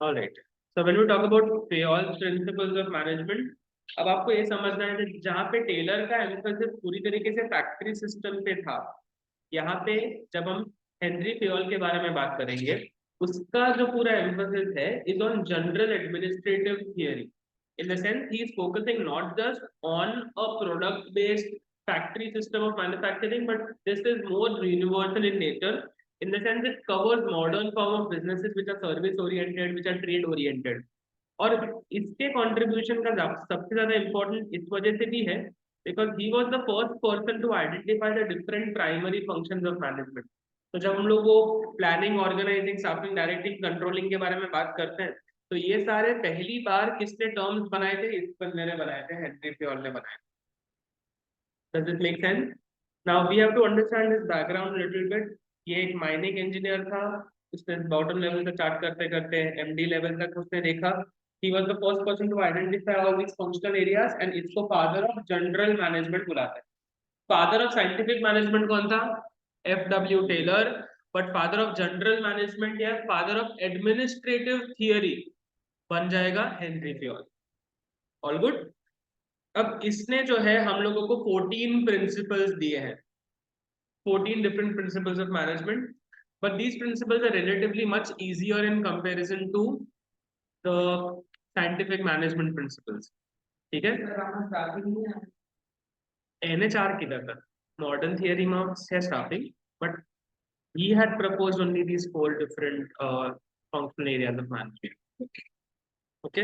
All right. So when we talk about Fayol's principles of management, अब आपको ये समझना है कि जहाँ पे टेलर का एम्फेसिस पूरी तरीके से फैक्ट्री सिस्टम पे था, यहाँ पे जब हम हेनरी फेयोल के बारे में बात करेंगे, उसका जो पूरा एम्फेसिस है is on general administrative theory. In the sense, he is focusing not just on a product-based factory system of manufacturing, but this is more universal in nature. In the sense, it covers modern form of businesses which are service-oriented, which are trade-oriented. और इसके contribution का सबसे ज्यादा important इस वजह से भी है because he was the first person to identify the different primary functions of management. तो जब हम लोग वो planning, organising, staffing, directing, controlling के बारे में बात करते हैं, तो ये सारे पहली बार किसने टर्म्स बनाए थे? इस बंदे ने बनाए थे, हेनरी फेयोल ने बनाए. Does it make sense? Now we have to understand his background little bit. ये एक माइनिंग इंजीनियर था. उसने बॉटम लेवल से स्टार्ट करते करते एमडी लेवल तक उसने देखा. He was the first person to identify all these functional areas and इसको father of general management बुलाते हैं. Father of scientific management कौन था? F.W. Taylor. But father of general management या father of administrative theory बन जाएगा Henry Fayol. All good. अब इसने जो है हम लोगों को 14 प्रिंसिपल्स दिए हैं, 14 different principles of management, but these principles are relatively much easier in comparison to the scientific management principles. ठीक है? NHR किधर था? Modern theory में है staffing, but he had proposed only these 4 different functional areas of management. Okay?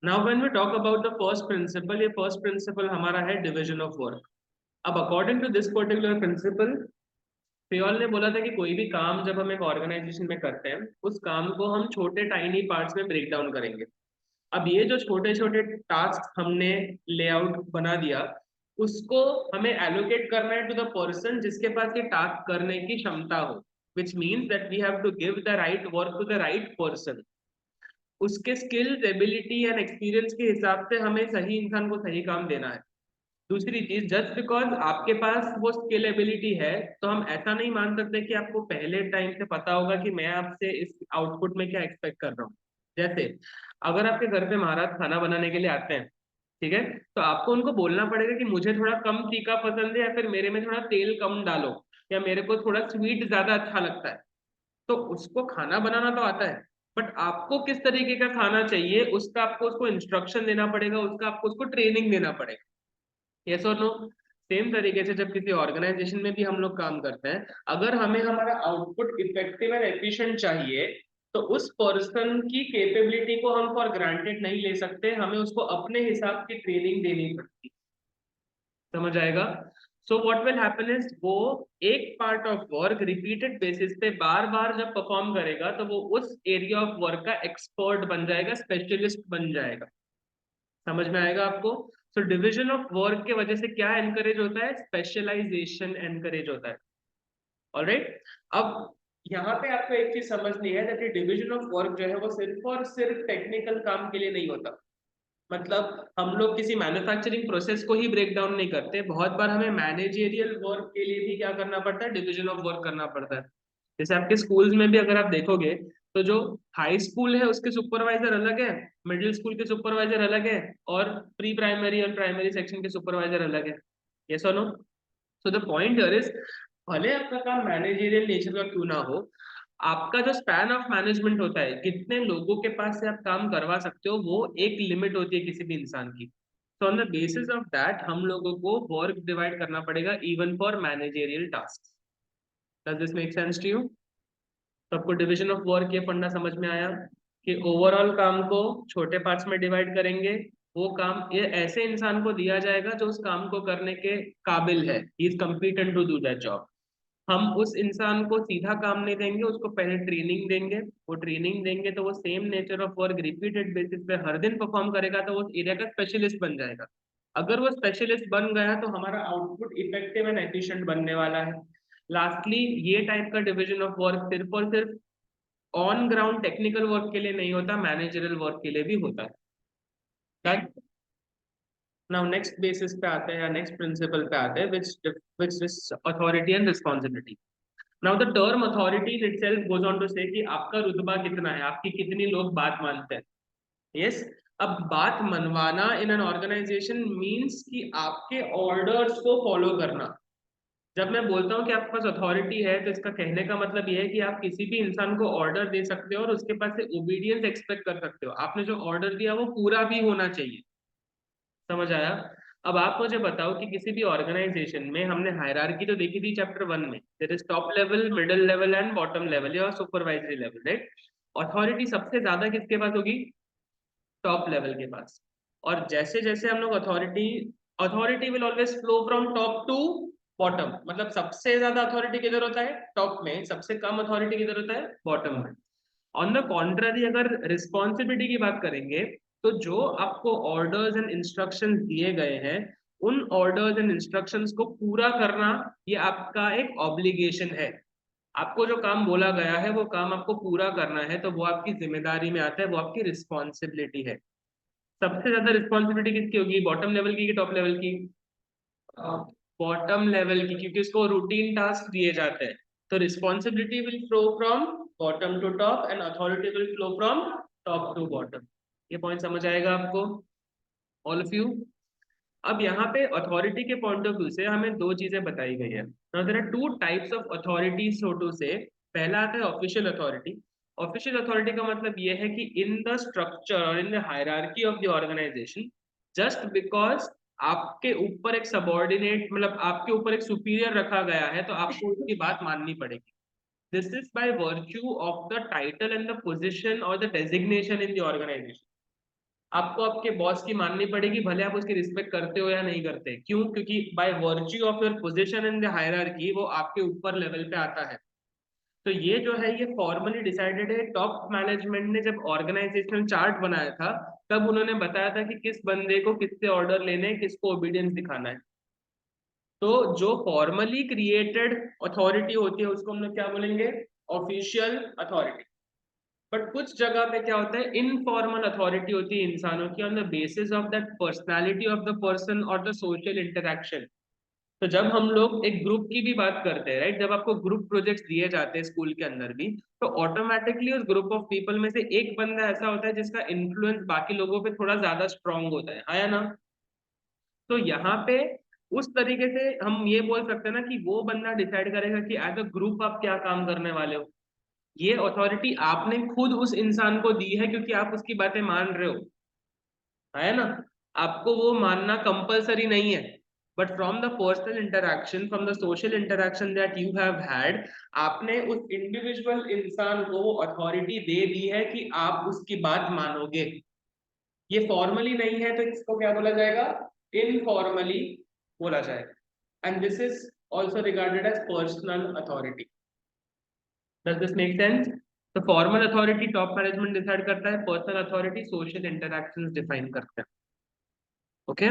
Now when we talk about the first principle, ये first principle हमारा है division of work. अब according to this particular principle, Fayol ने बोला था कि कोई भी काम जब हम एक ऑर्गेनाइजेशन में करते हैं, उस काम को हम छोटे टाइनी पार्ट्स में ब्रेक डाउन करेंगे. अब ये जो छोटे छोटे टास्क हमने लेआउट बना दिया, उसको हमें एलोकेट करना है टू द पर्सन जिसके पास ये टास्क करने की क्षमता हो, which means that we have to give the right work to the right person. उसके स्किल्स, एबिलिटी एंड एक्सपीरियंस के हिसाब से हमें सही इंसान को सही काम देना है. दूसरी चीज, जस्ट बिकॉज आपके पास वो स्किल एबिलिटी है तो हम ऐसा नहीं मान सकते कि आपको पहले टाइम से पता होगा कि मैं आपसे इस आउटपुट में क्या एक्सपेक्ट कर रहा हूँ. जैसे अगर आपके घर पे महाराज खाना बनाने के लिए आते हैं, ठीक है, तो आपको उनको बोलना पड़ेगा कि मुझे थोड़ा कम तीखा पसंद है, या फिर मेरे में थोड़ा तेल कम डालो, या मेरे को थोड़ा स्वीट ज्यादा अच्छा लगता है. तो उसको खाना बनाना तो आता है, बट आपको किस तरीके का खाना चाहिए उसका आपको उसको इंस्ट्रक्शन देना पड़ेगा, उसका आपको उसको ट्रेनिंग देना पड़ेगा. यस और नो? सेम तरीके से जब किसी ऑर्गेनाइजेशन में भी हम लोग काम करते हैं, अगर हमें हमारा आउटपुट इफेक्टिव एंड एफिशिएंट चाहिए, तो उस पर्सन की कैपेबिलिटी को हम फॉर ग्रांटेड नहीं ले सकते, हमें उसको अपने हिसाब की ट्रेनिंग देनी पड़ती. समझ आएगा? So what will happen is, वो एक part of work repeated basis पे बार बार जब परफॉर्म करेगा, तो वो उस एरिया ऑफ वर्क का एक्सपर्ट बन जाएगा, स्पेशलिस्ट बन जाएगा. समझ में आएगा आपको? सो डिविजन ऑफ वर्क के वजह से क्या एनकरेज होता है? स्पेशलाइजेशन एनकरेज होता है. ऑलराइट. अब यहाँ पे आपको एक चीज समझनी है कि डिविजन ऑफ वर्क जो है वो सिर्फ और सिर्फ टेक्निकल काम के लिए नहीं होता. मतलब हम लोग किसी मैन्युफैक्चरिंग प्रोसेस को ही ब्रेक डाउन नहीं करते, बहुत बार हमें मैनेजरियल वर्क के लिए भी क्या करना पड़ता है? डिविजन ऑफ वर्क करना पड़ता है. जैसे आपके स्कूल्स में भी अगर आप देखोगे, तो जो हाई स्कूल है उसके सुपरवाइजर अलग है, मिडिल स्कूल के सुपरवाइजर अलग है, और प्री प्राइमरी और प्राइमरी सेक्शन के सुपरवाइजर अलग है. यस और no? So the point here is, भले आपका काम मैनेजरियल नेचर का क्यों ना हो, आपका जो स्पैन ऑफ मैनेजमेंट होता है, कितने लोगों के पास से आप काम करवा सकते हो, वो एक लिमिट होती है किसी भी इंसान की. So on the basis of that हम लोगों को वर्क डिवाइड करना पड़ेगा even for managerial task. Does this make sense to you? सबको डिविजन ऑफ वर्क ये फंडा समझ में आया कि ओवरऑल काम को छोटे पार्ट्स में डिवाइड करेंगे, वो काम ये ऐसे इंसान को दिया जाएगा जो उस काम को करने के काबिल है, he is competent to do that job. हम उस इंसान को सीधा काम नहीं देंगे, उसको पहले ट्रेनिंग देंगे. वो ट्रेनिंग देंगे तो वो same nature of work repeated basis पे हर दिन परफॉर्म करेगा, तो वो एरिया का स्पेशलिस्ट बन जाएगा. अगर वो स्पेशलिस्ट बन गया तो हमारा आउटपुट इफेक्टिव एंड एफिशिएंट बनने वाला है. लास्टली, ये टाइप का डिविजन ऑफ वर्क सिर्फ और सिर्फ ऑन ग्राउंड टेक्निकल वर्क के लिए नहीं होता, मैनेजरल वर्क के लिए भी होता है. नाउ नेक्स्ट बेसिस पे आते हैं, या नेक्स्ट प्रिंसिपल पे आते हैं, which is authority and responsibility. Now the term authority itself goes on to say कि आपका रुतबा कितना है, आपकी कितनी लोग बात मानते हैं। यस, अब बात मनवाना इन एन ऑर्गेनाइजेशन मीन्स कि आपके ऑर्डर्स को फॉलो करना। जब मैं बोलता हूँ कि आपके पास अथॉरिटी है, तो इसका कहने का मतलब ये है कि आप किसी भी इंसान को ऑर्डर दे सकते हो और उसके पास से ओबीडियंस एक्सपेक्ट कर सकते हो। आपने जो ऑर्डर दिया वो पूरा भी होना चाहिए। समझ आया? अब आप मुझे बताओ कि किसी भी ऑर्गेनाइजेशन में हमने हायरार्की तो देखी थी चैप्टर 1 में, there is top level, middle level and bottom level या सुपरवाइजरी लेवल, राइट? अथॉरिटी सबसे ज्यादा किसके पास होगी? टॉप लेवल के पास। और जैसे जैसे हम लोग authority authority will always flow from top to bottom, मतलब सबसे ज्यादा अथॉरिटी किधर होता है? टॉप में। सबसे कम अथॉरिटी किधर होता है? बॉटम में। ऑन द कॉन्ट्ररी अगर रिस्पॉन्सिबिलिटी की बात करेंगे, तो जो आपको ऑर्डर्स एंड इंस्ट्रक्शंस दिए गए हैं, उन ऑर्डर्स एंड इंस्ट्रक्शंस को पूरा करना ये आपका एक ऑब्लिगेशन है। आपको जो काम बोला गया है वो काम आपको पूरा करना है, तो वो आपकी जिम्मेदारी में आता है, वो आपकी रिस्पॉन्सिबिलिटी है। सबसे ज्यादा रिस्पॉन्सिबिलिटी किसकी होगी? बॉटम लेवल की कि टॉप लेवल की? बॉटम लेवल की, क्योंकि उसको रूटीन टास्क दिए जाते हैं। तो responsibility will flow from bottom to top and authority will flow from top to bottom. ये पॉइंट समझ आएगा आपको, ऑल ऑफ यू? अब यहाँ पे अथॉरिटी के पॉइंट ऑफ व्यू से हमें दो चीजें बताई गई है। Now there are two types of authority, so to say. पहला आता है ऑफिशियल अथॉरिटी। ऑफिशियल अथॉरिटी का मतलब ये है कि इन द स्ट्रक्चर और in the hierarchy of the organisation, just because आपके ऊपर एक सबॉर्डिनेट, मतलब आपके ऊपर एक सुपीरियर रखा गया है, तो आपको उसकी बात माननी पड़ेगी। This is by virtue of the title and the position और the designation in the organization. आपको आपके बॉस की माननी पड़ेगी, भले आप उसकी रिस्पेक्ट करते हो या नहीं करते। क्यों? क्योंकि bye virtue of your position in the hierarchy वो आपके ऊपर लेवल पे आता है। तो ये जो है ये फॉर्मली डिसाइडेड है। टॉप मैनेजमेंट ने जब ऑर्गेनाइजेशनल चार्ट बनाया था, तब उन्होंने बताया था कि किस बंदे को किससे ऑर्डर लेने हैं, किसको ओबीडियंस दिखाना है। तो जो फॉर्मली क्रिएटेड अथॉरिटी होती है उसको हम लोग क्या बोलेंगे? Official authority. बट कुछ जगह पे क्या होता है, इनफॉर्मल अथॉरिटी होती है इंसानों की, on the basis of that personality of the person और द सोशल इंटरेक्शन। तो जब हम लोग एक ग्रुप की भी बात करते हैं, राइट, जब आपको ग्रुप प्रोजेक्ट्स दिए जाते हैं स्कूल के अंदर भी, तो ऑटोमेटिकली उस ग्रुप ऑफ पीपल में से एक बंदा ऐसा होता है जिसका इन्फ्लुएंस बाकी लोगों पे थोड़ा ज्यादा स्ट्रांग होता है या ना? तो यहाँ पे उस तरीके से हम ये बोल सकते हैं ना कि वो बंदा डिसाइड करेगा कि एज अ ग्रुप आप क्या काम करने वाले हो। ये अथॉरिटी आपने खुद उस इंसान को दी है क्योंकि आप उसकी बातें मान रहे हो, है ना? आपको वो मानना कंपलसरी नहीं है, but from the personal interaction, from the social interaction that you have had, आपने उस इंडिविजुअल इंसान को वो अथॉरिटी दे दी है कि आप उसकी बात मानोगे। ये फॉर्मली नहीं है, तो इसको क्या बोला जाएगा? इनफॉर्मली बोला जाएगा। And this is also regarded as personal authority. Does this make sense? तो formal authority top management decide करता है, personal authority social interactions define करते हैं। ओके?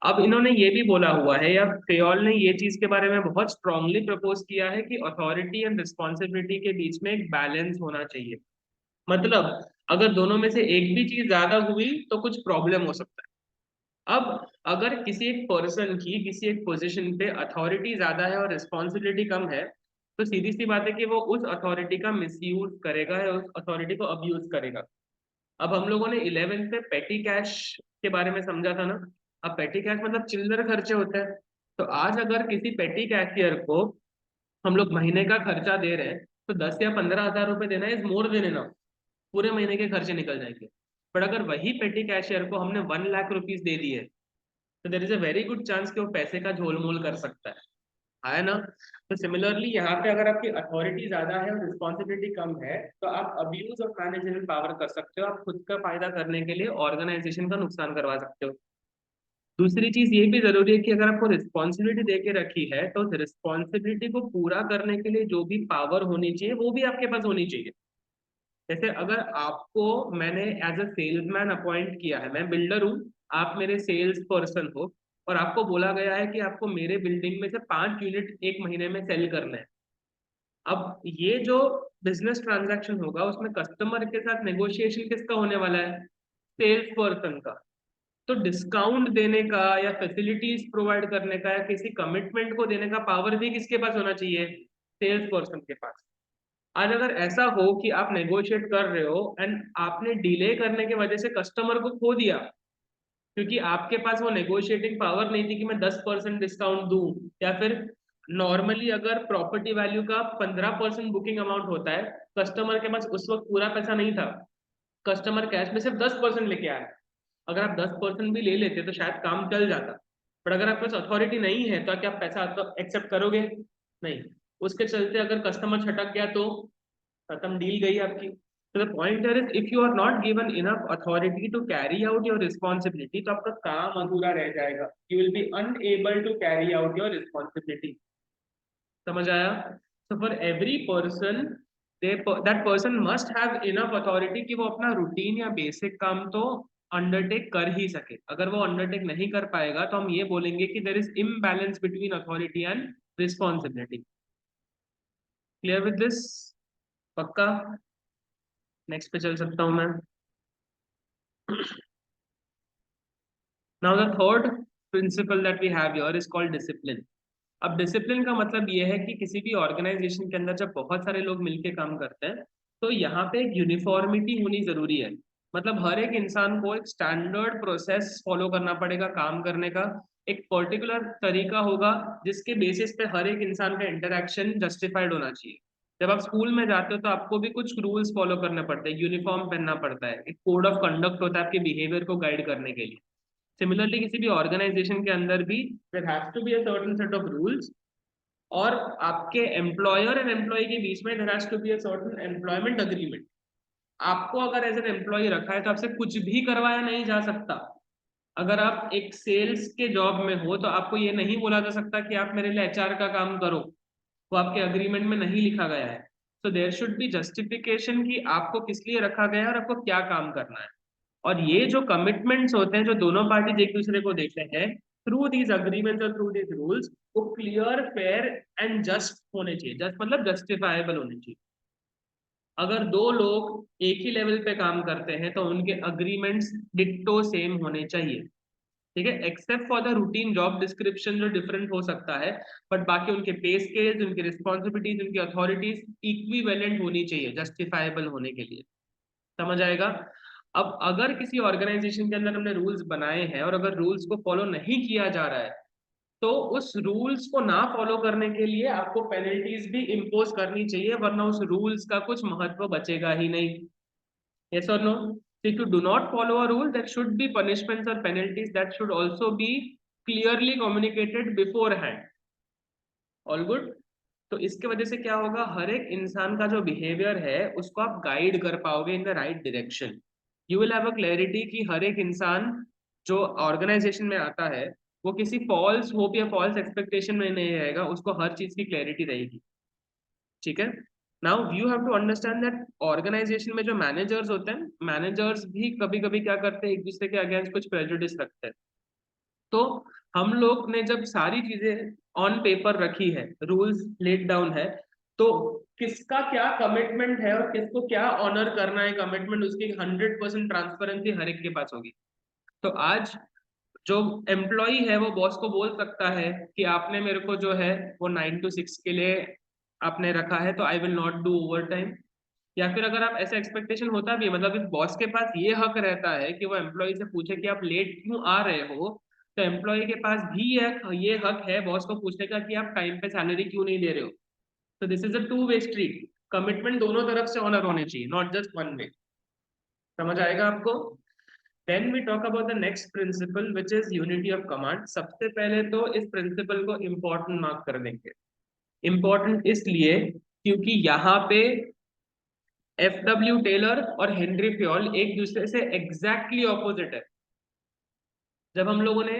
अब इन्होंने ये भी बोला हुआ है, या फेयोल ने ये चीज के बारे में बहुत स्ट्रांगली प्रपोज किया है कि अथॉरिटी एंड रिस्पॉन्सिबिलिटी के बीच में एक बैलेंस होना चाहिए। मतलब अगर दोनों में से एक भी चीज ज्यादा हुई तो कुछ प्रॉब्लम हो सकता है। अब अगर किसी एक पर्सन की किसी एक पोजीशन पे अथॉरिटी ज्यादा है और रिस्पॉन्सिबिलिटी कम है, तो सीधी सी बात है कि वो उस अथॉरिटी का मिसयूज करेगा या उस अथॉरिटी को अब्यूज करेगा। अब हम लोगों ने 11th में पेटी कैश के बारे में समझा था ना। अब पेटी कैश मतलब चिल्लर खर्चे होते हैं। तो आज अगर किसी पेटी कैशियर को हम लोग महीने का खर्चा दे रहे हैं, तो 10 या 15 हज़ार रुपए देना इज मोर देन इनफ, पूरे महीने के खर्चे निकल जाएंगे। बट अगर वही पेटी कैशियर को हमने 1 लाख रुपीज दे दिए, तो there is a very good chance कि वो पैसे का झोलमोल कर सकता है ना? तो सिमिलरली यहाँ पे अगर आपकी अथॉरिटी ज्यादा है और रिस्पॉन्सिबिलिटी कम है, तो आप अब्यूज ऑफ मैनेजमेंट पावर कर सकते हो। आप खुद का फायदा करने के लिए ऑर्गेनाइजेशन का नुकसान करवा सकते हो। दूसरी चीज ये भी जरूरी है कि अगर आपको रिस्पॉन्सिबिलिटी दे के रखी है, तो उस रिस्पॉन्सिबिलिटी को पूरा करने के लिए जो भी पावर होनी चाहिए वो भी आपके पास होनी चाहिए। जैसे अगर आपको मैंने एज अ सेल्समैन अपॉइंट किया है, मैं बिल्डर हूँ, आप मेरे सेल्स पर्सन हो, और आपको बोला गया है कि आपको मेरे बिल्डिंग में से 5 यूनिट एक महीने में सेल करना है। अब ये जो बिजनेस ट्रांजैक्शन होगा उसमें कस्टमर के साथ नेगोशिएशन किसका होने वाला है? सेल्स पर्सन का। तो डिस्काउंट देने का या फैसिलिटीज प्रोवाइड करने का या किसी कमिटमेंट को देने का पावर भी किसके पास होना चाहिए? सेल्स पर्सन के पास। आज अगर ऐसा हो कि आप नेगोशिएट कर रहे हो एंड आपने डिले करने की वजह से कस्टमर को खो दिया, क्योंकि आपके पास वो नेगोशिएटिंग पावर नहीं थी कि मैं 10% डिस्काउंट दूं, या फिर नॉर्मली अगर प्रॉपर्टी वैल्यू का 15% बुकिंग अमाउंट होता है, कस्टमर के पास उस वक्त पूरा पैसा नहीं था, कस्टमर कैश में सिर्फ 10% लेके आया। अगर आप 10% भी ले लेते तो शायद काम चल जाता, बट अगर आपके पास अथॉरिटी नहीं है तो क्या आप पैसा एक्सेप्ट करोगे? नहीं। उसके चलते अगर कस्टमर छटक गया तो खत्म, डील गई आपकी। तो the point here is, if you are not given enough authority to carry out your responsibility, तो आपका काम अधूरा रह जाएगा, you will be unable to carry out your responsibility. समझ आया? So for every person, that person must have enough authority कि वो अपना रूटीन या बेसिक काम तो अंडरटेक कर ही सके। अगर वो अंडरटेक नहीं कर पाएगा तो हम ये बोलेंगे कि there is imbalance between authority and responsibility. Clear with this? पक्का? नेक्स्ट पे चल सकता हूं मैं। Now the third principle that we have here is called discipline. अब डिसिप्लिन का मतलब ये है कि किसी भी ऑर्गेनाइजेशन के अंदर जब बहुत सारे लोग मिलकर काम करते हैं तो यहाँ पे एक यूनिफॉर्मिटी होनी जरूरी है। मतलब हर एक इंसान को एक स्टैंडर्ड प्रोसेस फॉलो करना पड़ेगा काम करने का, एक पर्टिकुलर तरीका होगा जिसके बेसिस पे हर एक इंसान का इंटरेक्शन जस्टिफाइड होना चाहिए। जब आप स्कूल में जाते हो तो आपको भी कुछ रूल्स फॉलो करने पड़ते हैं, यूनिफॉर्म पहनना पड़ता है, एक कोड ऑफ कंडक्ट होता है आपके बिहेवियर को गाइड करने के लिए। सिमिलरली किसी भी ऑर्गेनाइजेशन के अंदर भी there has to be a certain set of rules, और आपके एम्प्लॉयर एंड एम्प्लॉय के बीच में there has to be a certain employment agreement. आपको अगर एज एन एम्प्लॉय रखा है तो आपसे कुछ भी करवाया नहीं जा सकता। अगर आप एक सेल्स के जॉब में हो तो आपको ये नहीं बोला जा सकता कि आप मेरे लिए एचआर का काम करो, वो आपके अग्रीमेंट में नहीं लिखा गया है। So there should be justification कि आपको किस लिए रखा गया है और आपको क्या काम करना है। और ये जो कमिटमेंट्स होते हैं जो दोनों पार्टीज एक दूसरे को देते हैं थ्रू दीज अग्रीमेंट्स और थ्रू दीज रूल्स, वो क्लियर, फेयर एंड जस्ट होने चाहिए। जस्ट मतलब जस्टिफाइबल होने चाहिए। अगर दो लोग एक ही लेवल पे काम करते हैं तो उनके अग्रीमेंट्स डिट्टो सेम होने चाहिए। ठीक है, except for the routine job description जो डिफरेंट हो सकता है, बट बाकी उनके पे स्केल्स, उनकी रिस्पॉन्सिबिलिटीज, उनकी अथॉरिटीज इक्विवेलेंट होनी चाहिए जस्टिफाइबल होने के लिए। समझ आएगा? अब अगर किसी ऑर्गेनाइजेशन के अंदर हमने रूल्स बनाए हैं और अगर रूल्स को फॉलो नहीं किया जा रहा है तो उस रूल्स को ना फॉलो करने के लिए आपको पेनल्टीज भी इम्पोज करनी चाहिए, वरना उस रूल्स का कुछ महत्व बचेगा ही नहीं। Yes or no? If you do not follow a rule, there should be punishments or penalties that should also be clearly communicated beforehand. All good? तो इसके वजह से क्या होगा, हर एक इंसान का जो बिहेवियर है उसको आप गाइड कर पाओगे in the right direction. You will have a clarity कि हर एक इंसान जो ऑर्गेनाइजेशन में आता है वो किसी फॉल्स होप या फॉल्स एक्सपेक्टेशन में नहीं रहेगा, उसको हर चीज की क्लैरिटी रहेगी। ठीक है? Now you have to understand that organisation में जो मैनेजर्स होते हैं, मैनेजर्स भी कभी कभी क्या करते हैं, एक दूसरे के अगेंस्ट कुछ प्रेजुडिस रखते हैं। तो हम लोग ने जब सारी चीजें ऑन पेपर रखी है, रूल्स लेट डाउन है, तो किसका क्या कमिटमेंट है और किसको क्या ऑनर करना है कमिटमेंट, उसकी 100% ट्रांसपेरेंसी हर एक के पास होगी। तो आज जो एम्प्लॉय है वो बॉस को बोल सकता है कि आपने मेरे को जो है वो 9 to 6 के लिए आपने रखा है तो I will not do over time. या फिर अगर आप ऐसा एक्सपेक्टेशन होता भी है, मतलब इस बॉस के पास ये हक रहता है कि वो एम्प्लॉय से पूछे कि आप लेट क्यों आ रहे हो, तो एम्प्लॉय के पास भी ये हक है बॉस को पूछने का कि आप टाइम पे सैलरी क्यों नहीं ले रहे हो। तो this is a two way street. Commitment दोनों तरफ से ऑनर होने चाहिए, नॉट जस्ट वन वे। समझ आएगा आपको? Then we talk about the next principle which is unity of command. सबसे पहले तो इस प्रिंसिपल को इंपॉर्टेंट मार्क कर देंगे। इंपॉर्टेंट इसलिए क्योंकि यहाँ पे एफ.डब्ल्यू. टेलर और हेनरी फ्योल एक दूसरे से एग्जैक्टली ऑपोजिट है। जब हम लोगों ने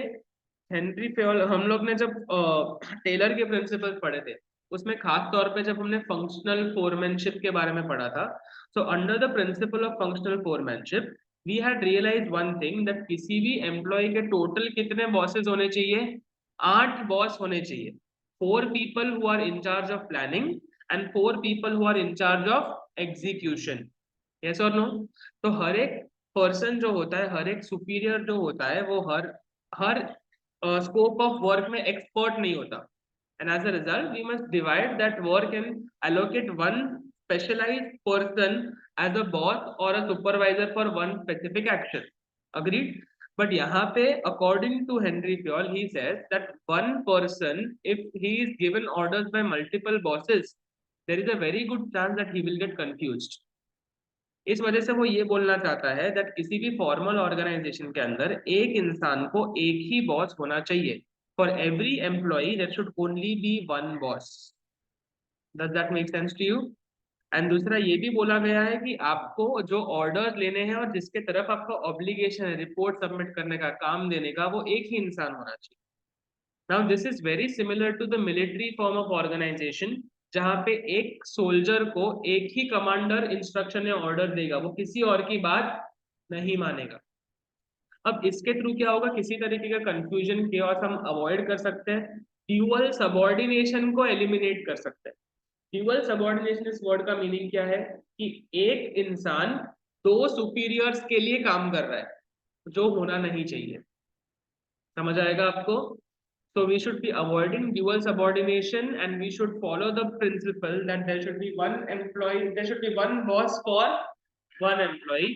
हेनरी फ्योल, हम लोग ने जब टेलर के प्रिंसिपल्स पढ़े थे उसमें खास तौर पे जब हमने फंक्शनल फोरमैनशिप के बारे में पढ़ा था, so under the principle of functional foremanship we had realise one thing, that किसी भी एम्प्लॉय के टोटल कितने बॉसेस होने चाहिए? 8 बॉस होने चाहिए। 4 people who are in charge of planning and 4 people who are in charge of execution. Yes और no? तो हर एक पर्सन जो होता है, हर एक सुपीरियर जो होता है, वो हर हर स्कोप ऑफ वर्क में एक्सपर्ट नहीं होता। and as a result we must divide that work and allocate one specialized person as a boss or a supervisor for one specific action. Agreed? But यहाँ पे according to Henry Pure, he says that one person, if he is given orders by multiple bosses, there is a very good chance that he will get confused. इस वजह से वो ये बोलना चाहता है that किसी भी फॉर्मल ऑर्गेनाइजेशन के अंदर एक इंसान को एक ही बॉस होना चाहिए. For every employee there should only be one boss. Does that make sense to you? And दूसरा ये भी बोला गया है कि आपको जो ऑर्डर लेने हैं और जिसके तरफ आपका ऑब्लिगेशन है रिपोर्ट सबमिट करने का, काम देने का, वो एक ही इंसान होना चाहिए. Now this is very similar to the military form of organisation, जहां पे एक सोल्जर को एक ही कमांडर इंस्ट्रक्शन या ऑर्डर देगा, वो किसी और की बात नहीं मानेगा. अब इसके थ्रू क्या होगा, किसी तरीके का कंफ्यूजन केओस हम अवॉइड कर सकते हैं, ड्यूअल सबऑर्डिनेशन को एलिमिनेट कर सकते हैं. ड्यूअल सबऑर्डिनेशन इस वर्ड का मीनिंग क्या है कि एक इंसान दो सुपीरियर्स के लिए काम कर रहा है, जो होना नहीं चाहिए. समझ आएगा आपको? So we should be avoiding dual subordination and we should follow the principle that there should be one employee, there should be one boss for one employee.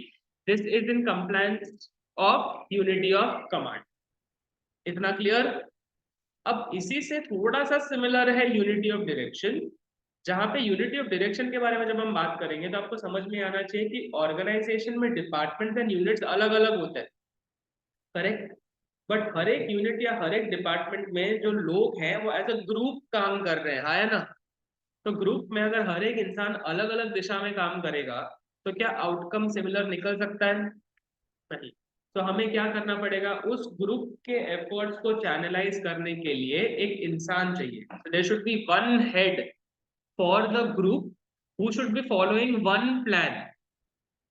This is in compliance of unity of command. इतना clear? अब इसी से थोड़ा सा similar है unity of direction, जहां पे unity of direction के बारे में जब हम बात करेंगे तो आपको समझ में आना चाहिए कि ऑर्गेनाइजेशन में डिपार्टमेंट एंड यूनिट्स अलग अलग होते हैं, करेक्ट? बट हर एक यूनिट या हर एक डिपार्टमेंट में जो लोग हैं वो एज अ ग्रुप काम कर रहे हैं, है ना? तो ग्रुप में अगर हर एक इंसान अलग अलग दिशा में काम करेगा तो क्या आउटकम सिमिलर निकल सकता है? नहीं. तो हमें क्या करना पड़ेगा, उस ग्रुप के एफर्ट्स को चैनलाइज करने के लिए एक इंसान चाहिए. There should be one head for the group who should be following one plan.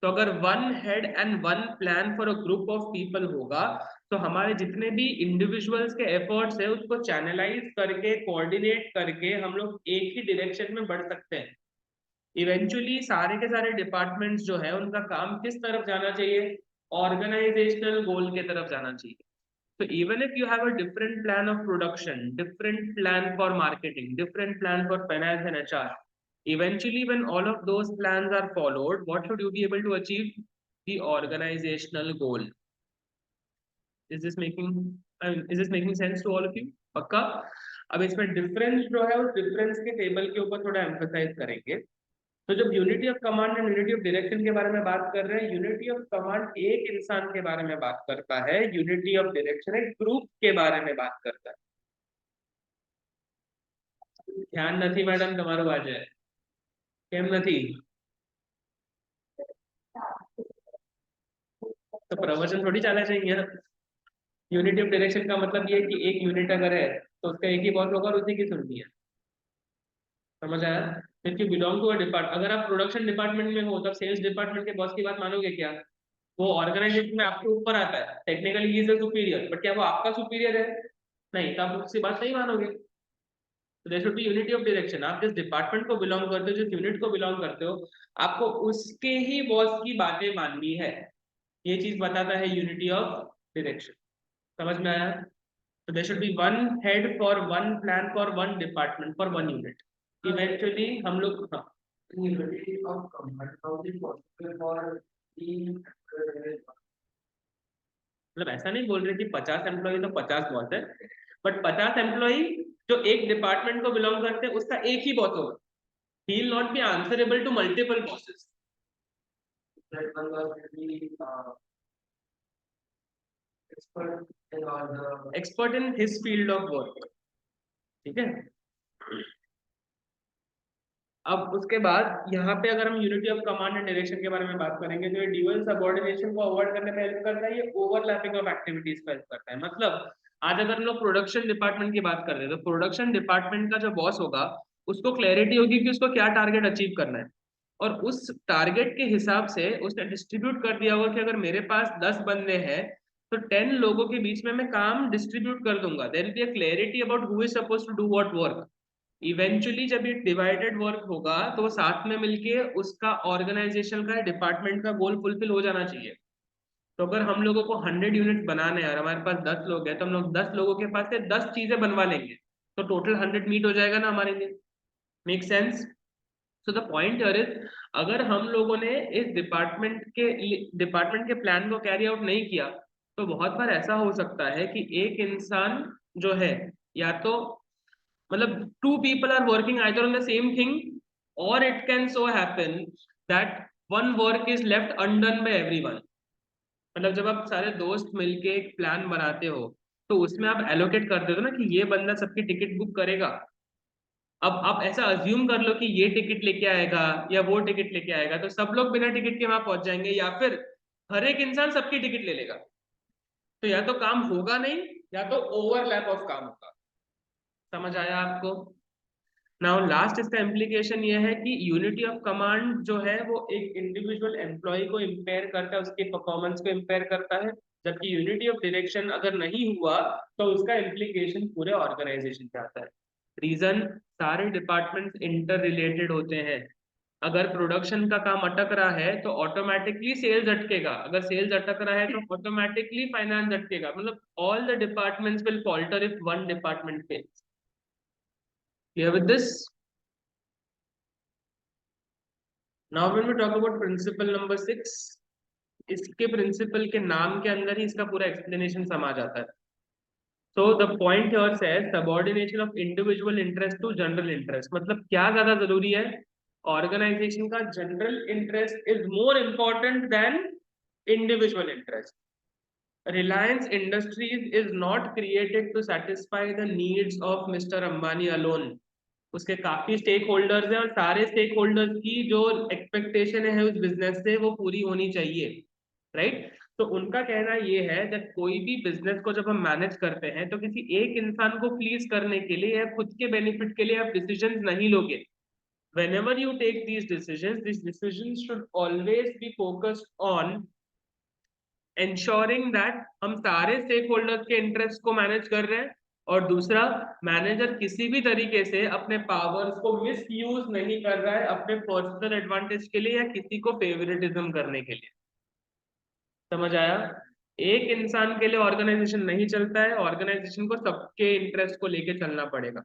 तो अगर one head and one plan for a group of people होगा तो हमारे जितने भी इंडिविजुअल्स के एफर्ट्स है उसको चैनलाइज करके कोऑर्डिनेट करके हम लोग एक ही डायरेक्शन में बढ़ सकते हैं. इवेंचुअली सारे के सारे डिपार्टमेंट्स जो है उनका काम किस तरफ जाना चाहिए, ऑर्गेनाइजेशनल गोल के तरफ जाना चाहिए. So even if you have a different plan of production, different plan for marketing, different plan for finance and HR, eventually when all of those plans are followed, what should you be able to achieve? The organizational goal. Is this making, I mean, is this making sense to all of you? पक्का? अब इसमें difference जो है उस difference के table के ऊपर थोड़ा एम्फसाइज करेंगे. तो जब unity of command and unity of direction के बारे में बात कर रहे हैं, यूनिटी ऑफ कमांड एक इंसान के बारे में बात करता है, यूनिटी ऑफ डायरेक्शन एक ग्रुप के बारे में बात करता है. ध्यान નથી मैडम તમારું આજે? કેમ નથી? तो प्रवचन थोड़ी चाला चाहिए. यूनिटी ऑफ डायरेक्शन का मतलब ये है कि एक यूनिट अगर है तो उसका एक ही बॉस होगा और उसी की सुननी है. समझ आया? If you belong to a depart, अगर आप प्रोडक्शन डिपार्टमेंट में हो तब सेल्स डिपार्टमेंट के बॉस की बात मानोगे क्या? वो ऑर्गेनाइजेशन में आपके ऊपर आता है, technically he is a superior, but क्या वो आपका सुपीरियर है? नहीं, तो आप उसकी बात नहीं मानोगे. तो there should be unity of direction. आप जिस डिपार्टमेंट को बिलोंग करते हो, जिस यूनिट को बिलोंग करते हो, आपको उसके ही बॉस की बातें माननी है. ये चीज बताता है यूनिटी ऑफ डायरेक्शन. समझ में आया? तो there should be one head for one plan for one department for one unit. Eventually हम लोग, हाँ, unity of command how is possible for मतलब ऐसा नहीं बोल रहे कि 50 एम्प्लॉय तो 50 बॉस है, बट 50 एम्प्लॉय जो एक डिपार्टमेंट को बिलोंग करते हैं उसका एक ही बॉस होगा. He will not be answerable to multiple bosses. Expert in his field of work. ठीक है. अब उसके बाद यहाँ पे अगर हम unity of command and direction के बारे में बात करेंगे तो ये ड्यूअल सबऑर्डिनेशन को अवॉइड करने में हेल्प करता है, ये ओवरलैपिंग ऑफ एक्टिविटीज को हेल्प करता है. मतलब आज अगर हम लोग प्रोडक्शन डिपार्टमेंट की बात कर रहे हैं तो प्रोडक्शन डिपार्टमेंट का जो बॉस होगा उसको क्लैरिटी होगी कि उसको क्या टारगेट अचीव करना है, और उस टारगेट के हिसाब से उसने डिस्ट्रीब्यूट कर दिया होगा कि अगर मेरे पास 10 बंदे हैं तो 10 लोगों के बीच में मैं काम डिस्ट्रीब्यूट कर दूंगा. There will be a clarity about who is supposed to do what work. Eventually जब ये डिवाइडेड वर्क होगा तो वो साथ में मिलके उसका ऑर्गेनाइजेशन का डिपार्टमेंट का गोल फुलफिल हो जाना चाहिए. तो अगर हम लोगों को 100 यूनिट बनाने हैं और हमारे पास 10 लोग हैं तो हम लोग 10 लोगों के पास से 10 चीजें बनवा लेंगे. तो टोटल 100 मीट हो जाएगा ना हमारे लिए, make sense? So the point here is, अगर हम लोगों ने इस डिपार्टमेंट के प्लान को कैरी आउट नहीं किया, तो बहुत बार ऐसा हो सकता है कि एक इंसान जो है, या तो मतलब two people are working either on the same thing, और it can so happen that one work is left undone by everyone. मतलब जब आप सारे दोस्त मिलके एक प्लान बनाते हो, तो उसमें आप एलोकेट कर देते हो ना कि ये बंदा सबकी टिकट बुक करेगा। अब आप ऐसा अज्यूम कर लो कि ये टिकट लेके आएगा या वो टिकट लेके आएगा, तो सब लोग बिना टिकट के वहां पहुंच जाएंगे, या फिर हर एक इंसान सबकी टिकट ले लेगा। तो या तो काम होगा नहीं, या तो ओवरलैप ऑफ काम होगा। समझ आया आपको? नाउ लास्ट इसका इम्प्लीकेशन ये है कि यूनिटी ऑफ कमांड जो है वो एक इंडिविजुअल एम्प्लॉय को इम्पेयर करता है, उसके परफॉर्मेंस को इम्पेयर करता है। जबकि यूनिटी ऑफ डायरेक्शन अगर नहीं हुआ, तो उसका इम्प्लीकेशन पूरे ऑर्गेनाइजेशन पे आता है। रीजन, सारे डिपार्टमेंट्स इंटर रिलेटेड होते हैं। अगर प्रोडक्शन का काम अटक रहा है तो ऑटोमेटिकली सेल्स अटकेगा, अगर सेल्स अटक रहा है तो ऑटोमेटिकली फाइनेंस अटकेगा, मतलब all the departments will falter if one department fails. Clear with this? Now when we talk about principle number 6, इसके प्रिंसिपल के नाम के अंदर ही इसका पूरा एक्सप्लेनेशन समा जाता है। So the point here says subordination of individual interest to general interest. मतलब क्या ज्यादा जरूरी है? ऑर्गेनाइजेशन का general interest is more important than individual interest. Reliance Industries is not created to satisfy the needs of Mr. Ambani alone. उसके काफी stake holders हैं, और सारे स्टेक होल्डर्स की जो एक्सपेक्टेशन है उस बिजनेस से वो पूरी होनी चाहिए, राइट? तो उनका कहना ये है कि कोई भी बिजनेस को जब हम मैनेज करते हैं, तो किसी एक इंसान को प्लीज करने के लिए या खुद के बेनिफिट के लिए आप डिसीजंस नहीं लोगे। whenever you take these decisions should always be focused on ensuring that हम सारे स्टेक होल्डर्स के इंटरेस्ट को मैनेज कर रहे हैं, और दूसरा, मैनेजर किसी भी तरीके से अपने पावर्स को मिस यूज नहीं कर रहा है अपने पर्सनल एडवांटेज के लिए या किसी को फेवरेटिज्म करने के लिए। समझ आया? एक इंसान के लिए ऑर्गेनाइजेशन नहीं चलता है, ऑर्गेनाइजेशन को सबके इंटरेस्ट को लेके चलना पड़ेगा।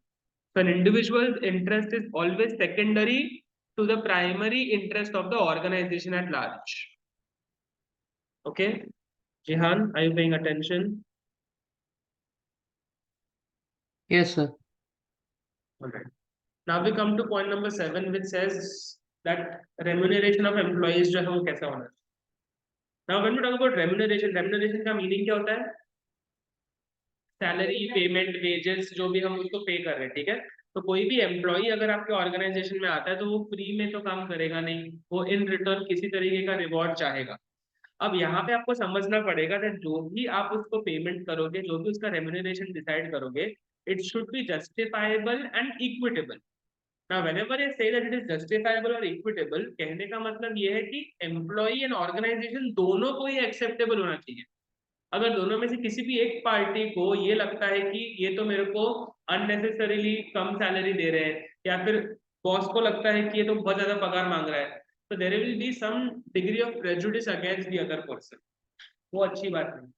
So an individual's interest is always secondary to the primary interest of the organization at large. Okay, Jihan, are you paying attention? Yes, sir. Alright. Now we come to point number 7, which says that remuneration of employees जो है वो कैसा होना चाहिए। Now when we talk about remuneration, remuneration का meaning क्या होता है? सैलरी, पेमेंट, वेजेस, जो भी हम उसको पे कर रहे हैं, ठीक है? तो कोई भी एम्प्लॉय अगर आपके ऑर्गेनाइजेशन में आता है, तो वो फ्री में तो काम करेगा नहीं, वो इन रिटर्न किसी तरीके का रिवॉर्ड चाहेगा। अब यहाँ पे आपको समझना पड़ेगा कि जो भी आप उसको पेमेंट करोगे, जो भी उसका रेम्यूनरेशन डिसाइड करोगे, it should be justifiable and equitable. Now, whenever I say that it is justifiable or equitable, कहने का मतलब ये है कि एम्प्लॉय एंड ऑर्गेनाइजेशन दोनों को ही एक्सेप्टेबल होना चाहिए। अगर दोनों में से किसी भी एक पार्टी को ये लगता है कि ये तो मेरे को अननेसेसरीली कम सैलरी दे रहे हैं, या फिर बॉस को लगता है कि ये तो बहुत ज्यादा पगार मांग रहा है, तो there will be some degree of prejudice against the other person. वो अच्छी बात नहीं।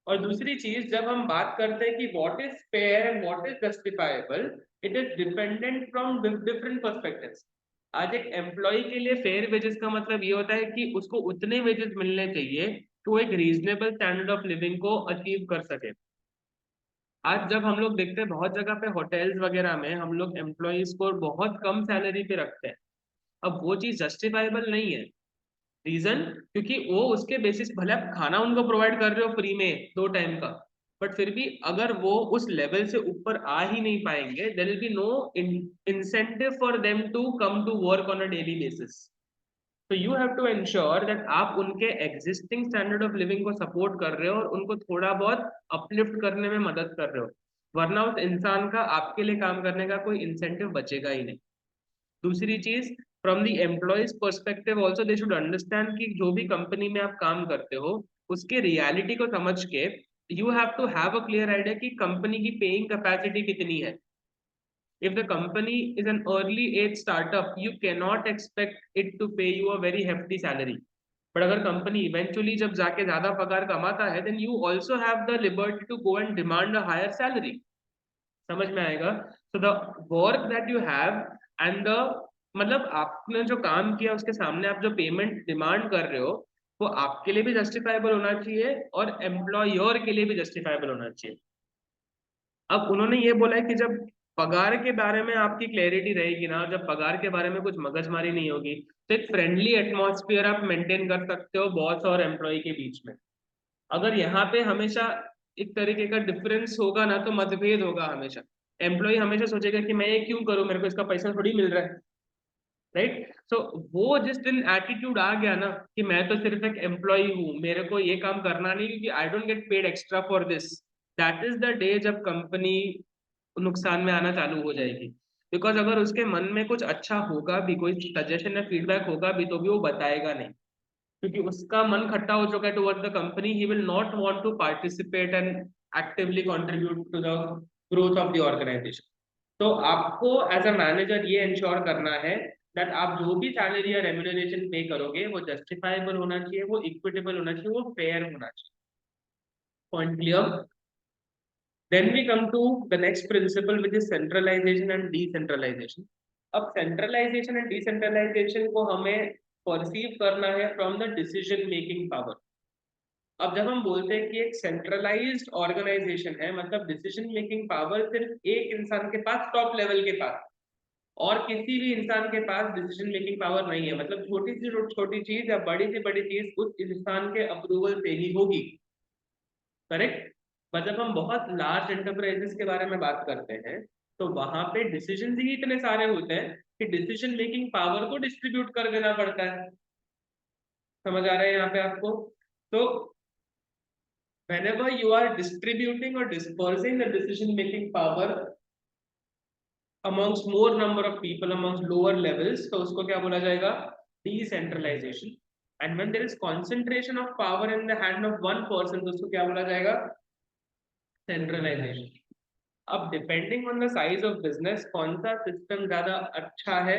और दूसरी चीज, जब हम बात करते हैं कि what is fair and what is justifiable, it is dependent from different perspectives. आज एक एम्प्लॉय के लिए फेयर वेजेस का मतलब ये होता है कि उसको उतने वेजेस मिलने चाहिए तो एक रीजनेबल स्टैंडर्ड ऑफ लिविंग को अचीव कर सके। आज जब हम लोग देखते हैं बहुत जगह पे होटल्स वगैरह में हम लोग एम्प्लॉयज को बहुत कम सैलरी पे रखते हैं, अब वो चीज जस्टिफाइबल नहीं है। रीजन, क्योंकि वो उसके बेसिस, भले आप खाना उनको प्रोवाइड कर रहे हो फ्री में 2 टाइम का, बट फिर भी अगर वो उस लेवल से ऊपर आ ही नहीं पाएंगे, there will be no incentive for them to come to work on a daily basis. तो you have to ensure that आप उनके एग्जिस्टिंग स्टैंडर्ड ऑफ लिविंग को सपोर्ट कर रहे हो और उनको थोड़ा बहुत अपलिफ्ट करने में मदद कर रहे हो, वरना उस इंसान का आपके लिए काम करने का कोई इंसेंटिव बचेगा ही नहीं। दूसरी चीज, from the employees perspective also they should understand कि जो भी कंपनी में आप काम करते हो उसके रियलिटी को समझ के you have to have a clear idea कि कंपनी की पेइंग कैपेसिटी कितनी है। If the company is an early age startup, you cannot expect it to pay you a very hefty salary. But अगर company eventually जब जाके ज्यादा पगार कमाता है, then you also have the liberty to go and demand a higher salary. समझ में आएगा? So the work that you have and the, मतलब आपने जो काम किया उसके सामने आप जो पेमेंट डिमांड कर रहे हो वो आपके लिए भी जस्टिफाइबल होना चाहिए और एम्प्लॉयर के लिए भी जस्टिफाइबल होना चाहिए। अब उन्होंने ये बोला है कि जब पगार के बारे में आपकी क्लैरिटी रहेगी ना, जब पगार के बारे में कुछ मगजमारी नहीं होगी, तो एक फ्रेंडली एटमॉस्फेयर आप मेंटेन कर सकते हो बॉस और एम्प्लॉय के बीच में। अगर यहाँ पे हमेशा एक तरीके का डिफरेंस होगा ना, तो मतभेद होगा हमेशा। एम्प्लॉय हमेशा सोचेगा कि मैं ये क्यों करूं, मेरे को इसका पैसा थोड़ी मिल रहा है, राइट? सो वो जिस दिन एटीट्यूड आ गया ना कि मैं तो सिर्फ एक एम्प्लॉय हूँ, मेरे को ये काम करना नहीं क्योंकि I don't get paid extra for this, that is the day जब कंपनी नुकसान में आना चालू हो जाएगी। बिकॉज अगर उसके मन में कुछ अच्छा होगा भी, कोई सजेशन या फीडबैक होगा भी, तो भी वो बताएगा नहीं, क्योंकि उसका मन खट्टा हो चुका है toward the company. He will not want to participate and actively contribute to the growth of the organisation. तो आपको एज अ मैनेजर ये इंश्योर करना है दैट आप जो भी सैलरी या रेम्यूनरेशन पे करोगे वो जस्टिफाइबल होना चाहिए, वो इक्विटेबल होना चाहिए, वो फेयर होना चाहिए। Point clear? Then we come to the next principle, which is centralization and decentralization. अब centralization and decentralization को हमें perceive करना है from the decision making power. अब जब हम बोलते हैं कि एक सेंट्रलाइज्ड ऑर्गेनाइजेशन है, मतलब डिसीजन मेकिंग पावर सिर्फ एक इंसान के पास, टॉप लेवल के पास, और किसी भी इंसान के पास डिसीजन मेकिंग पावर नहीं है। मतलब छोटी सी छोटी चीज या बड़ी से बड़ी चीज उस इंसान के अप्रूवल से ही होगी, करेक्ट? पर जब हम बहुत लार्ज एंटरप्राइजेस के बारे में बात करते हैं तो वहां पे डिसीजन ही इतने सारे होते हैं कि डिसीजन मेकिंग पावर को डिस्ट्रीब्यूट कर देना पड़ता है। समझ आ रहा है यहाँ पे आपको? तो whenever you are distributing or dispersing the decision making power amongst more number of people amongst lower levels, तो उसको क्या बोला जाएगा? Decentralization. And when there is concentration of power in the hand of one person, तो उसको क्या बोला जाएगा? Centralization. अब depending on the size of business कौन सा सिस्टम ज्यादा अच्छा है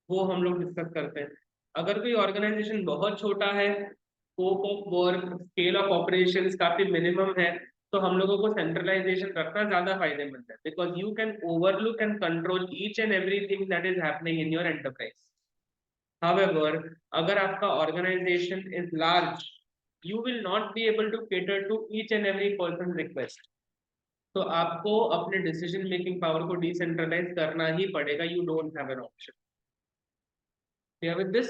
वो हम लोग डिस्कस करते हैं। अगर कोई ऑर्गेनाइजेशन बहुत छोटा है, scope of work, scale of operations काफी मिनिमम है, तो हम लोगों को सेंट्रलाइजेशन रखना ज्यादा फायदेमंद है, because you can overlook and control each and everything that is happening in your enterprise. However, अगर आपका organisation is large, you will not be able to cater to each and every person's request. तो आपको अपने decision making power को decentralise करना ही पड़ेगा। You don't have an option. Clear with this?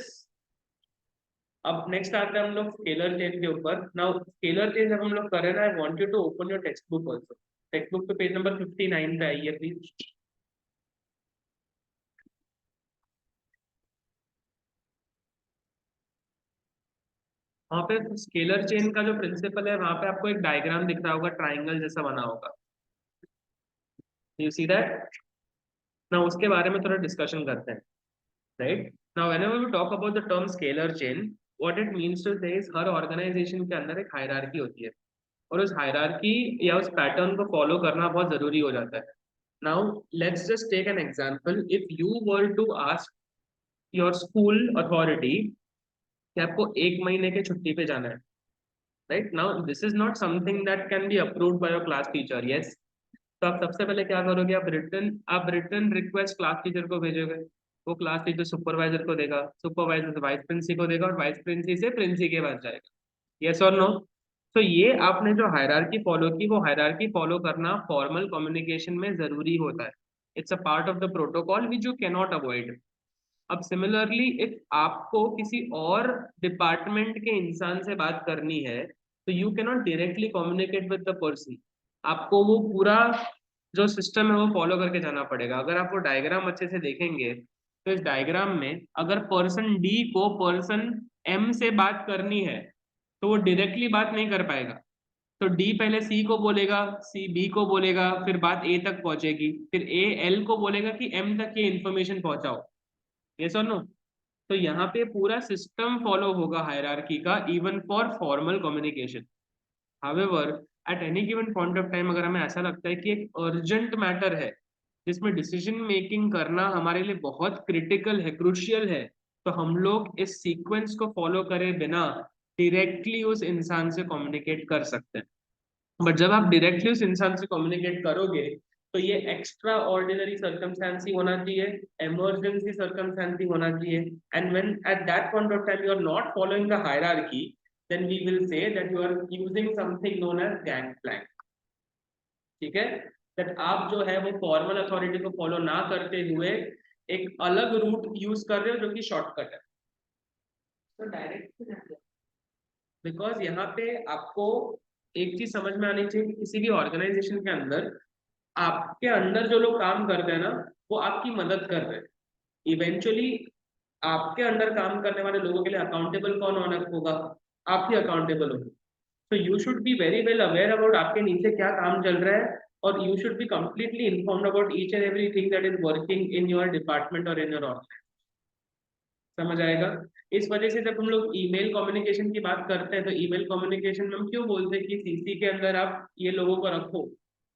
अब next आता है हम लोग स्केलर चेन के ऊपर। नाउ स्केलर चेन जब हम लोग कर रहे हैं, I want you to open your text book also. Text book पे पेज नंबर 59 पे आइए प्लीज। वहां पे स्केलर चेन का जो प्रिंसिपल है, वहां पे आपको एक डायग्राम दिख रहा होगा, ट्राइंगल जैसा बना होगा। You see that? ना उसके बारे में थोड़ा डिस्कशन करते हैं, right? Now whenever we talk about the term scalar chain, what it means to say is हर ऑर्गेनाइजेशन के अंदर एक हायरार्की होती है, और उस हायरार्की या उस पैटर्न को फॉलो करना बहुत जरूरी हो जाता है। Now let's just take an example. If you were to ask your school authority कि आपको 1 महीने के छुट्टी पे जाना है, right? Now this is not something that can be approved by your class teacher, yes? तो आप सबसे पहले क्या करोगे? आप रिटर्न रिक्वेस्ट क्लास टीचर को भेजोगे, वो क्लास टीचर सुपरवाइजर को देगा, सुपरवाइजर से वाइस प्रिंसी को देगा, और वाइस प्रिंसी से प्रिंसी के पास जाएगा। यस और नो? तो ये आपने जो हायरार्की फॉलो की, वो हायरार्की फॉलो करना फॉर्मल कम्युनिकेशन में जरूरी होता है। It's a part of the protocol which you can not avoid. अब सिमिलरली इफ आपको किसी और डिपार्टमेंट के इंसान से बात करनी है, तो you can not directly communicate with the person. आपको वो पूरा जो सिस्टम है वो फॉलो करके जाना पड़ेगा। अगर आप वो डायग्राम अच्छे से देखेंगे, तो इस डायग्राम में अगर पर्सन डी को पर्सन एम से बात करनी है, तो वो डायरेक्टली बात नहीं कर पाएगा। तो डी पहले सी को बोलेगा, सी बी को बोलेगा, फिर बात ए तक पहुंचेगी, फिर ए एल को बोलेगा कि एम तक ये इन्फॉर्मेशन पहुंचाओ। यस और नो? तो यहाँ पे पूरा सिस्टम फॉलो होगा हायरार्की का, even for formal communication. However at any given point of time अगर हमें ऐसा लगता है कि एक अर्जेंट मैटर है जिसमें डिसीजन मेकिंग करना हमारे लिए बहुत क्रिटिकल है, क्रूशियल है, तो हम लोग इस सीक्वेंस को फॉलो करे बिना डायरेक्टली उस इंसान से कम्युनिकेट कर सकते हैं। बट जब आप डायरेक्टली उस इंसान से कम्युनिकेट करोगे, तो ये एक्स्ट्रा ऑर्डिनरी सर्कमस्टेंस होना चाहिए, इमरजेंसी सर्कमस्टेंस होना चाहिए, and when at that point of time you are not following the hierarchy, then we will say that you are using something known as gangplank. ठीक है, that आप जो है वो फॉर्मल अथॉरिटी को फॉलो ना करते हुए एक अलग रूट यूज कर रहे हो जो कि शॉर्टकट है। तो डायरेक्ट, बिकॉज यहाँ पे आपको एक चीज समझ में आनी चाहिए कि किसी भी ऑर्गेनाइजेशन के अंदर आपके अंदर जो लोग काम करते हैं ना, वो आपकी मदद कर रहे हैं। इवेंचुअली आपके अंदर काम करने वाले लोगों के लिए अकाउंटेबल कौन होना होगा? आप ही अकाउंटेबल होंगे। तो you should be very well aware about आपके नीचे क्या काम चल रहा है, और you should be completely informed about each and everything that is working in your department और इन योर ऑर्गेनाइजेशन। समझ आएगा? इस वजह से जब हम लोग ईमेल कम्युनिकेशन की बात करते हैं, तो ईमेल कम्युनिकेशन में हम क्यों बोलते हैं कि सीसी के अंदर आप ये लोगों को रखो,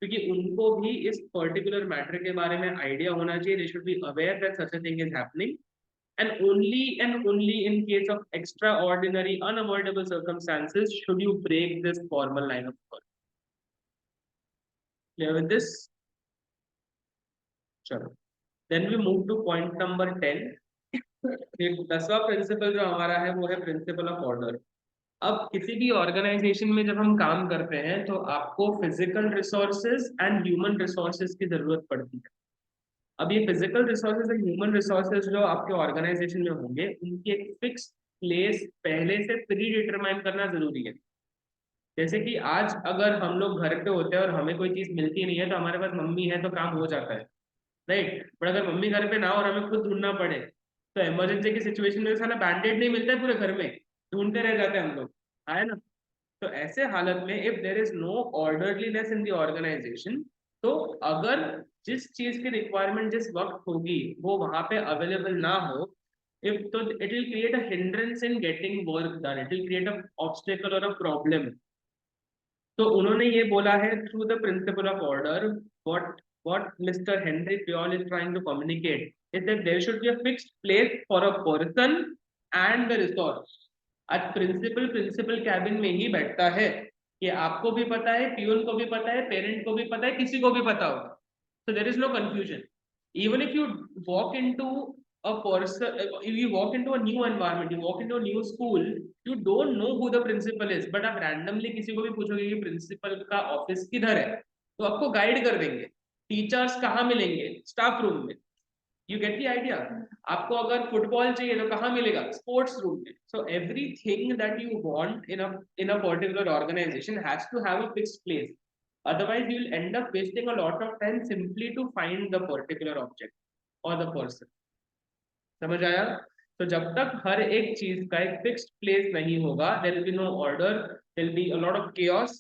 क्योंकि उनको भी इस पर्टिकुलर मैटर के बारे में आइडिया होना चाहिए। They should be aware that such a thing is happening, and only in case of extraordinary unavoidable circumstances should you break this formal line of work. Clear with this? चलो, then we move to point number 10. एक 10वां principal जो हमारा है वो है principle of order. अब किसी भी ऑर्गेनाइजेशन में जब हम काम करते हैं तो आपको physical resources and human resources की जरूरत पड़ती है। अब ये physical resources and human resources जो आपके ऑर्गेनाइजेशन में होंगे, उनकी एक फिक्स प्लेस पहले से प्री डिटरमाइन करना जरूरी है। जैसे कि आज अगर हम लोग घर पे होते हैं और हमें कोई चीज मिलती नहीं है, तो हमारे पास मम्मी है तो काम हो जाता है, राइट। बट अगर मम्मी घर पे ना हो और हमें खुद ढूंढना पड़े, तो इमरजेंसी की सिचुएशन में साला बैंडेड नहीं मिलता है पूरे घर में, ढूंढते रह जाते हैं हम लोग, है ना। तो ऐसे हालत में if there is no orderliness in the organisation, तो अगर जिस चीज की रिक्वायरमेंट जिस वक्त होगी वो वहां पे अवेलेबल ना हो, इफ तो it will create a hindrance in getting work done, it will create a obstacle और अ प्रॉब्लम। तो उन्होंने ये बोला है through the principle of order, what Mr. Henry Pure is trying to communicate is that there should be a fixed place for a person and the resource. आज principal cabin में ही बैठता है, कि आपको भी पता है, पियून को भी पता है, पेरेंट को भी पता है, किसी को भी पता होगा। So there is no confusion. Even if you walk into a person, if you walk into a new environment, you walk into a new school, you don't know who the principal is, but आप randomly किसी को भी पूछोगे कि principal का office किधर है, तो आपको गाइड कर देंगे। टीचर्स कहाँ मिलेंगे? स्टाफ रूम में। You get the idea? आपको अगर फुटबॉल चाहिए तो कहाँ मिलेगा? स्पोर्ट्स रूम में। So everything that you want in a particular organisation has to have a fixed place, otherwise you will end up wasting a lot of time simply to find the particular object or the person. समझ आया? तो जब तक हर एक चीज का एक fixed place नहीं होगा, there will be no order, there will be a lot of chaos,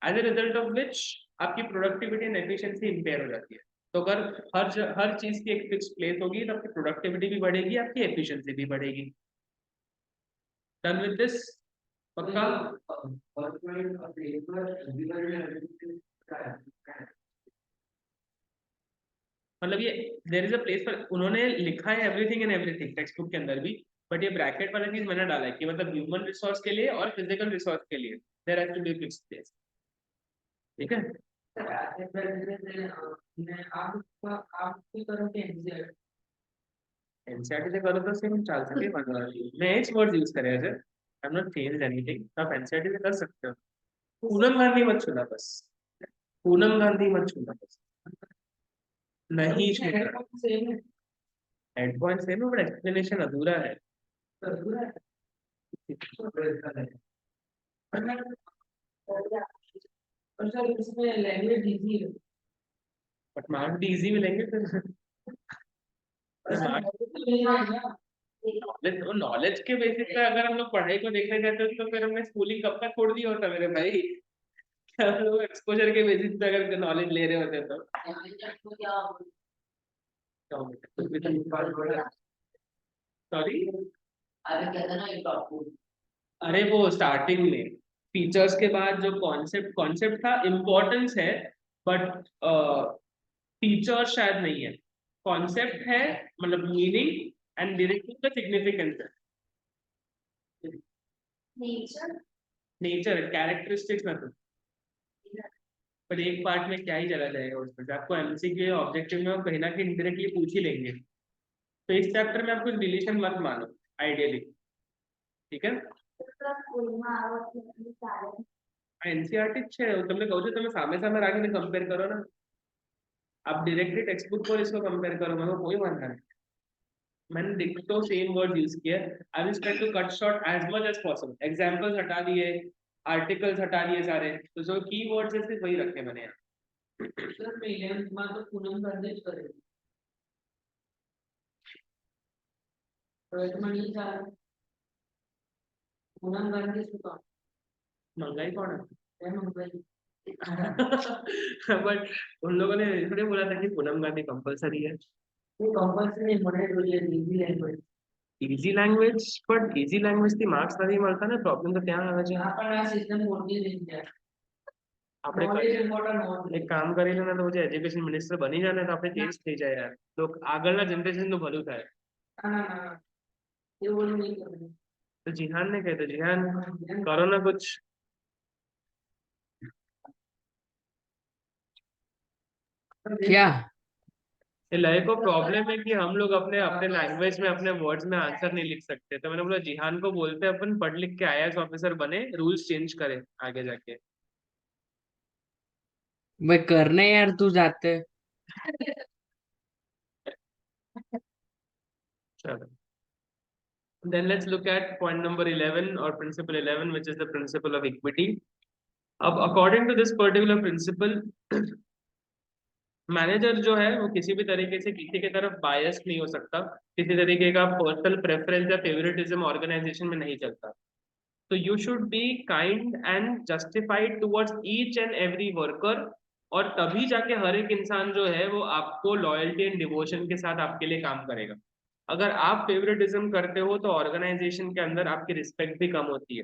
as a result of which आपकी प्रोडक्टिविटी एंड एफिशिएंसी इंपेयर हो जाती है। तो अगर हर चीज की एक फिक्स्ड प्लेस होगी तो आपकी प्रोडक्टिविटी भी बढ़ेगी, आपकी एफिशिएंसी भी बढ़ेगी। Done with this? पक्का? मतलब ये देयर इज अ प्लेस पर उन्होंने लिखा है everything and everything text book के अंदर भी, बट ये ब्रैकेट वाला चीज मैंने डाला है कि मतलब ह्यूमन रिसोर्स के लिए और फिजिकल रिसोर्स के लिए there has to be fixed place. ठीक है? एनसीईआरटी से करो तो सेम चल सके, मतलब मैं एक वर्ड यूज करे ऐसे, I am not change anything. आप एनसीईआरटी से कर सकते हो। पूनम गांधी मत छूना बस, पूनम गांधी मत छूना बस, नहीं छूना। एंड पॉइंट सेम है बट एक्सप्लेनेशन अधूरा है। बट मार्क्स भी इजी मिलेंगे फिर। नॉलेज के बेसिस पे अगर हम लोग पढ़ाई को देखने जाते तो फिर हमने स्कूलिंग कब तक छोड़ दिया होता मेरे भाई। हम लोग एक्सपोजर के बेसिस पे अगर नॉलेज ले रहे होते तो। सॉरी, अरे वो स्टार्टिंग में फीचर्स के बाद जो कॉन्सेप्ट था, इम्पोर्टेंस है, बट फीचर शायद नहीं है। कॉन्सेप्ट है, मतलब मीनिंग एंड डायरेक्टली का सिग्निफिकेंस है। नेचर कैरेक्टरिस्टिक्स में पर एक पार्ट में क्या ही चला जाएगा उसमें, आपको एमसीक्यू ऑब्जेक्टिव में वो कहीं ना कहीं इंडायरेक्टली पूछ ही लेंगे। तो इस चैप्टर में आप कुछ डिलीशन मत मानो आइडियली, ठीक है। एनसीईआरटी છે તમને કહું છું તમે સામે સામે રાખીને કમ્પેર કરો ને, आप डायरेक्टली टेक्स्ट बुक पर इसको कंपेयर करो, मेरे को कोई वांधा नहीं। मैंने दिख तो सेम वर्ड यूज किया, I will try to cut short as much as possible. Examples हटा दिए, आर्टिकल्स हटा दिए सारे, तो जो की वर्ड्स है सिर्फ वही रखे मैंने यहाँ। सर मैं 11th में तो पूनम गांधी करे, 12th में नहीं था पूनम गांधी सुका महंगाई कौन है? मैं मंगल बट उन लोगों ने थोड़े बोला था कि पूनम गांधी कंपलसरी है। वो कंपल्सरी मॉडरेट हो गया Hindi language easy language, but easy language થી માર્ક્સ નથી મળતા ને, પ્રોબ્લેમ તો ત્યાં આવે છે। अपन આ સિસ્ટમ મોટી નહીં છે આપણે નોલેજ ઇમ્પોર્ટન્ટ નોલેજ એક કામ કરીને ને તો જે એજ્યુકેશન મિનિસ્ટર બની જાય ને તો આપણે ચેન્જ થઈ જાય યાર, તો આગળના જનરેશન નું ભલું થાય। ના ના ના ये वो नहीं करना तो जिहान ने कहते जिहान करो ना कुछ। क्या? ये लय को प्रॉब्लम है कि हम लोग अपने अपने लैंग्वेज में अपने वर्ड्स में आंसर नहीं लिख सकते, तो मैंने बोला जिहान को बोलते अपन पढ़ लिख के आईएएस ऑफिसर बने, रूल्स चेंज करे आगे जाके। भाई करने यार, तू जाते। चलो, then let's look at point number 11 or principle 11, which is the principle of equity। अब according to this particular principle, manager जो है वो किसी भी तरीके से किसी की तरफ बायस नहीं हो सकता, किसी तरीके का पर्सनल प्रेफरेंस या फेवरेटिज्म ऑर्गेनाइजेशन में नहीं चलता। तो you should be kind and justified towards each and every worker, और तभी जाके हर एक इंसान जो है वो आपको लॉयल्टी एंड डिवोशन के साथ आपके लिए काम करेगा। अगर आप फेवरेटिज्म करते हो तो ऑर्गेनाइजेशन के अंदर आपकी रिस्पेक्ट भी कम होती है,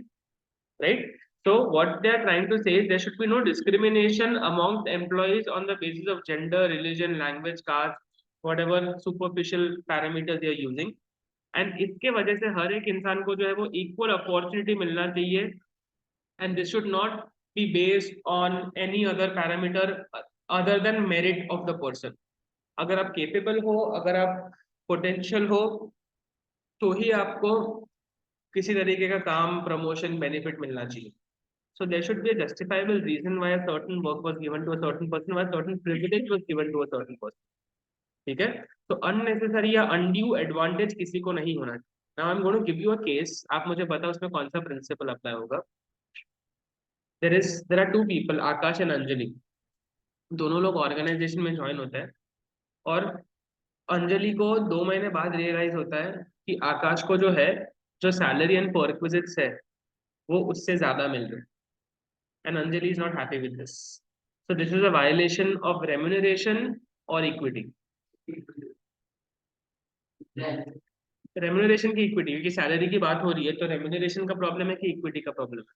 right? So what they are trying to say is there should be no discrimination amongst employees on the basis of gender, religion, language, caste, whatever superficial parameters they are using। And इसके वजह से हर एक इंसान को जो है वो equal opportunity मिलना चाहिए, and this should not be based on any other parameter other than merit of the person. अगर आप केपेबल हो, अगर आप पोटेंशियल हो, तो ही आपको किसी तरीके का काम, प्रमोशन, बेनिफिट मिलना चाहिए। So there should be a justifiable reason why a certain work was given to a certain person, why a certain privilege was given to a certain person। ठीक है, तो unnecessary या undue advantage किसी को नहीं होना चाहिए। Now I'm going to give you a case, आप मुझे बताओ उसमें कौन सा प्रिंसिपल अप्लाई होगा। there are two people, Akash and Anjali, दोनों लोग ऑर्गेनाइजेशन में ज्वाइन होते हैं, और अंजलि को 2 महीने बाद रियलाइज होता है कि आकाश को जो है, जो सैलरी एंड परक्विजिट्स है वो उससे ज्यादा मिल रहे हैं, and Anjali is not happy with this। So this is a violation of remuneration or equity। Remuneration की इक्विटी, क्योंकि सैलरी की बात हो रही है, तो रेम्यूनरेशन का प्रॉब्लम है कि इक्विटी का प्रॉब्लम है।